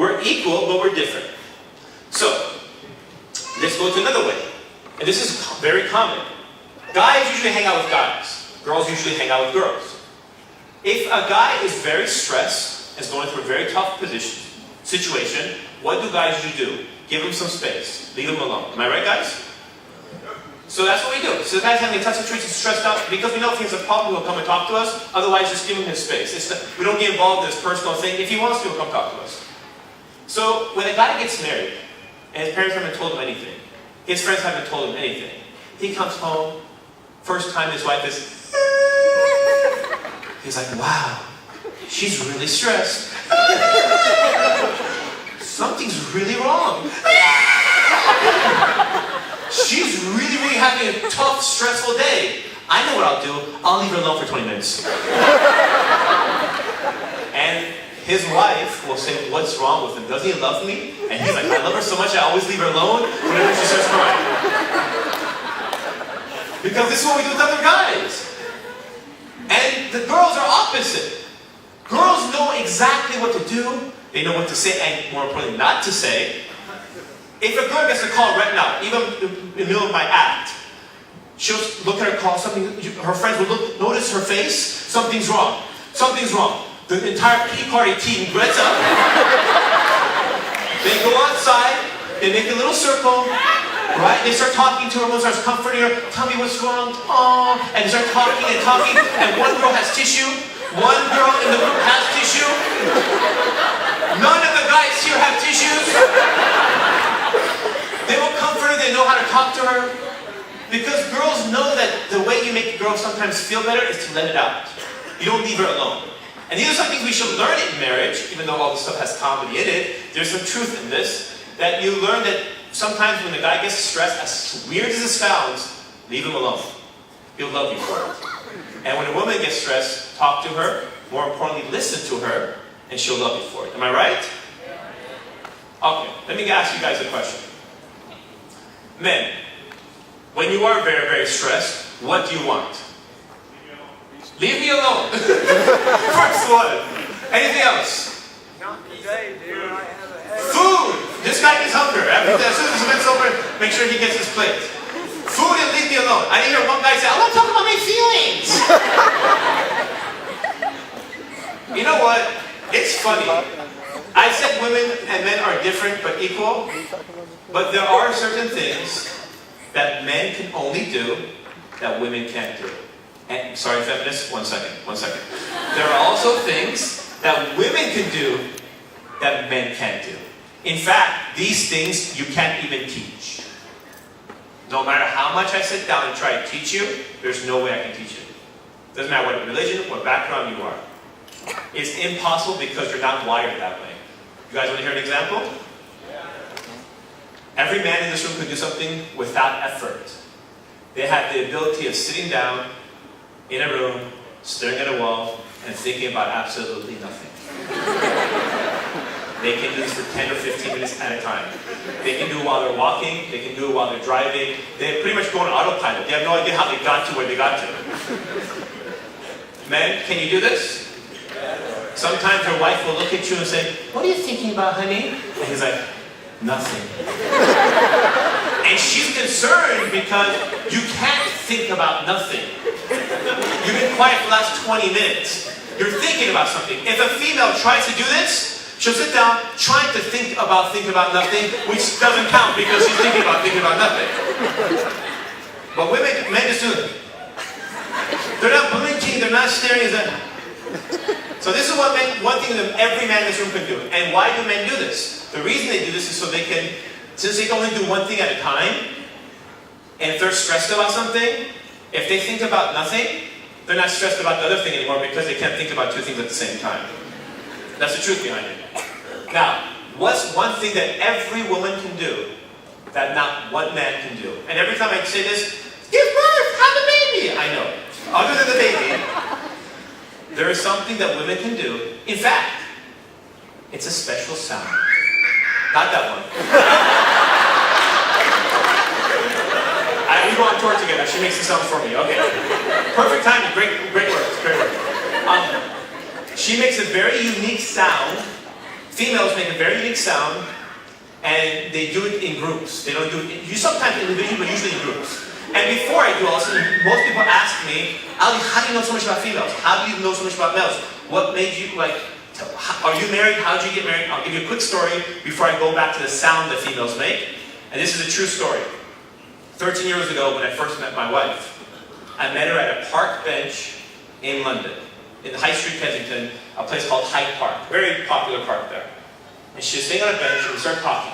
We're equal, but we're different. So, let's go to another way. And this is very common. Guys usually hang out with guys. Girls usually hang out with girls. If a guy is very stressed, is going through a very tough situation, what do guys usually do? Give him some space. Leave him alone. Am I right, guys? So that's what we do. So the guy's having a tough situation, stressed out, because we know if he has a problem, he'll come and talk to us. Otherwise, just give him his space. We don't get involved in this personal thing. If he wants to, he'll come talk to us. So when a guy gets married, and his parents haven't told him anything, his friends haven't told him anything, he comes home, first time his wife is, he's like, wow, she's really stressed. Something's really wrong. She's really, really having a tough, stressful day. I know what I'll do. I'll leave her alone for 20 minutes. And his wife will say, what's wrong with him? Doesn't he love me? And he's like, I love her so much, I always leave her alone whenever she starts crying. Because this is what we do with other guys. And the girls are opposite. Girls know exactly what to do. They know what to say, and more importantly, not to say. If a girl gets a call right now, even in the middle of my act, she'll look at her call, her friends will notice her face, something's wrong. Something's wrong. The entire pea party team gets up. They go outside, they make a little circle, right? They start talking to her, one starts comforting her, tell me what's wrong, oh, and they start talking, and one girl has tissue, one girl in the group has tissue. None of the guys here have tissues. They will comfort her, they know how to talk to her. Because girls know that the way you make a girl sometimes feel better is to let it out. You don't leave her alone. And these are some things we should learn in marriage, even though all this stuff has comedy in it. There's some truth in this, that you learn that sometimes when the guy gets stressed, as weird as this sounds, leave him alone. He'll love you for it. And when a woman gets stressed, talk to her. More importantly, listen to her, and she'll love you for it. Am I right? Okay, let me ask you guys a question. Men, when you are very, very stressed, what do you want? Leave me alone. First one. Anything else? Not today, dude. I have a headache. Food! This guy gets hunger. As soon as this event's over, make sure he gets his plate. Food and leave me alone. I didn't hear one guy say, I want to talk about my feelings. You know what? It's funny. I said women and men are different but equal. But there are certain things that men can only do that women can't do. And, sorry, feminists, one second. There are also things that women can do that men can't do. In fact, these things you can't even teach. No matter how much I sit down and try to teach you, there's no way I can teach you. Doesn't matter what religion, what background you are. It's impossible because you're not wired that way. You guys want to hear an example? Every man in this room can do something without effort. They have the ability of sitting down in a room, staring at a wall, and thinking about absolutely nothing. They can do this for 10 or 15 minutes at a time. They can do it while they're walking, they can do it while they're driving. They pretty much go on autopilot. They have no idea how they got to where they got to. Men, can you do this? Sometimes your wife will look at you and say, what are you thinking about, honey? And he's like, nothing. And she's concerned because you can't think about nothing. You've been quiet for the last 20 minutes. You're thinking about something. If a female tries to do this, she'll sit down trying to think about nothing, which doesn't count because she's thinking about nothing. But men just do it. They're not blinking, they're not staring. So this is one thing that every man in this room can do. And why do men do this? The reason they do this is so they can, since they can only do one thing at a time, and if they're stressed about something, if they think about nothing, they're not stressed about the other thing anymore because they can't think about two things at the same time. That's the truth behind it. Now, what's one thing that every woman can do that not one man can do? And every time I say this, give birth, have a baby. I know. Other than the baby, there is something that women can do. In fact, it's a special sound. Not that one. We go on tour together. She makes the sounds for me. Okay. Perfect timing. Great work. She makes a very unique sound Females make a very unique sound, and they do it in groups. They don't do it, you sometimes individually, but usually in groups. And before I do all this, most people ask me, Ali, how do you know so much about females? How do you know so much about males? What made you, like, are you married? How did you get married? I'll give you a quick story before I go back to the sound that females make. And this is a true story. 13 years ago, when I first met my wife, I met her at a park bench in London, in High Street, Kensington, a place called Hyde Park, very popular park there. And she was sitting on a bench and we started talking.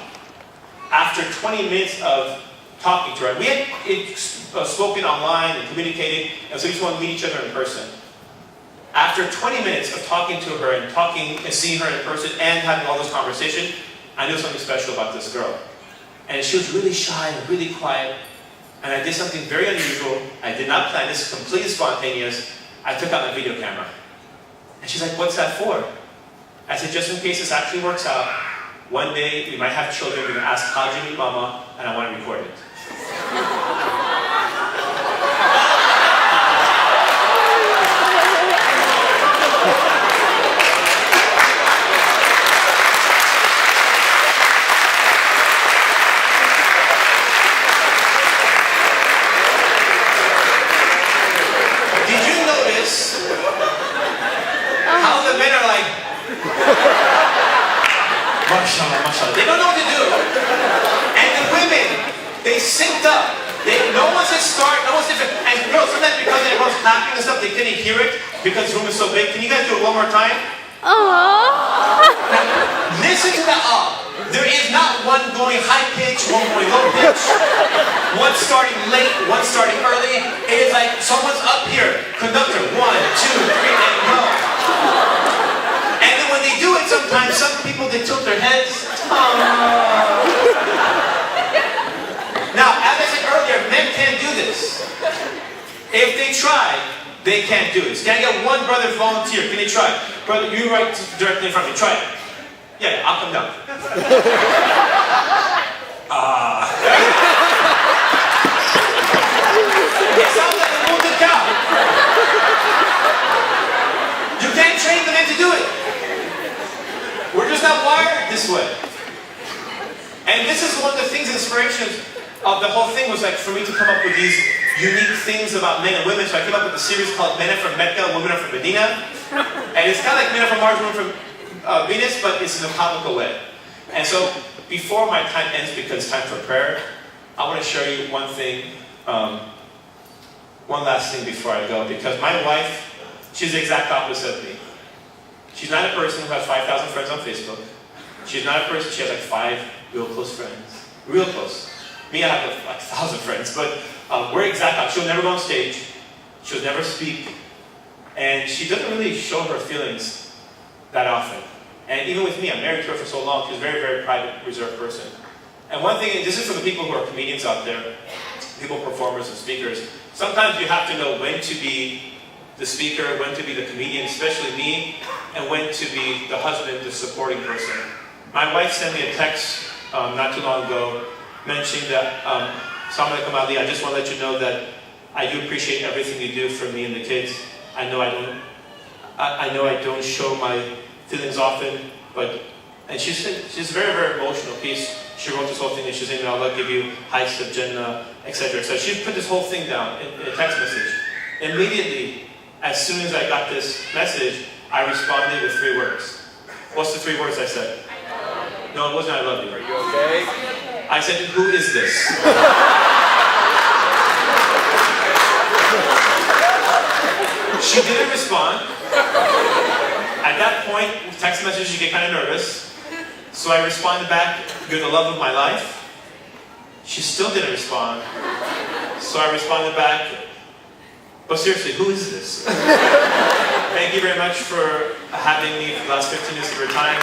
After 20 minutes of talking to her, we had spoken online and communicating, and so we just wanted to meet each other in person. After 20 minutes of talking to her and talking and seeing her in person and having all this conversation, I knew something special about this girl. And she was really shy and really quiet. And I did something very unusual. I did not plan this, completely spontaneous. I took out my video camera. And she's like, what's that for? I said, just in case this actually works out, one day we might have children, we're going to ask, how'd you meet mama? And I want to record it. Mashallah, mashallah. They don't know what to do. And the women, they synced up. No one says start, no one says different. And girls, sometimes because everyone's clapping and stuff, they couldn't hear it because the room is so big. Can you guys do it one more time? Aww. Now, listen to the There is not one going high pitch, one going low pitch, one starting late, one starting early. It is like someone's up here. Conductor, 1, 2, 3, and go. And then when they do it, sometimes some people, they tilt their heads. Now, as I said earlier, men can't do this. If they try, they can't do this. Can I get one brother volunteer? Can they try? Brother, you right directly in front of me. Try it. Yeah, I'll come down. It sounds like a wounded cow. You can't train the men to do it. We're just not wired this way. And this is one of the things, inspirations of the whole thing was like for me to come up with these unique things about men and women. So I came up with a series called Men Are From Mecca, Women Are From Medina. And it's kind of like Men Are From Mars, Women Are From Venus, but it's in a comical way. And so before my time ends, because it's time for prayer, I want to show you one thing, one last thing before I go, because my wife, she's the exact opposite of me. She's not a person who has 5,000 friends on Facebook. She's not a person, she has like 5 real close friends. Real close. Me, I have like 1,000 friends, but we're exact opposite. She'll never go on stage. She'll never speak. And she doesn't really show her feelings that often. And even with me, I'm married to her for so long, she's a very, very private, reserved person. And one thing, this is for the people who are comedians out there, people, performers and speakers, sometimes you have to know when to be the speaker, when to be the comedian, especially me, and when to be the husband, the supporting person. My wife sent me a text not too long ago mentioning that, Assalamu alaikum Ali, I just want to let you know that I do appreciate everything you do for me and the kids. I know I don't show my feelings often, but, and she's a very, very emotional piece. She wrote this whole thing and she's saying, Allah give you heights of Jannah, etc. So she put this whole thing down in a text message. Immediately, as soon as I got this message, I responded with 3 words. What's the 3 words I said? No, it wasn't I love you. Are you okay? I said, who is this? She didn't respond. At that point, text messages, you get kind of nervous. So I responded back, you're the love of my life. She still didn't respond. So I responded back, but seriously, who is this? Thank you very much for having me for the last 15 minutes of your time.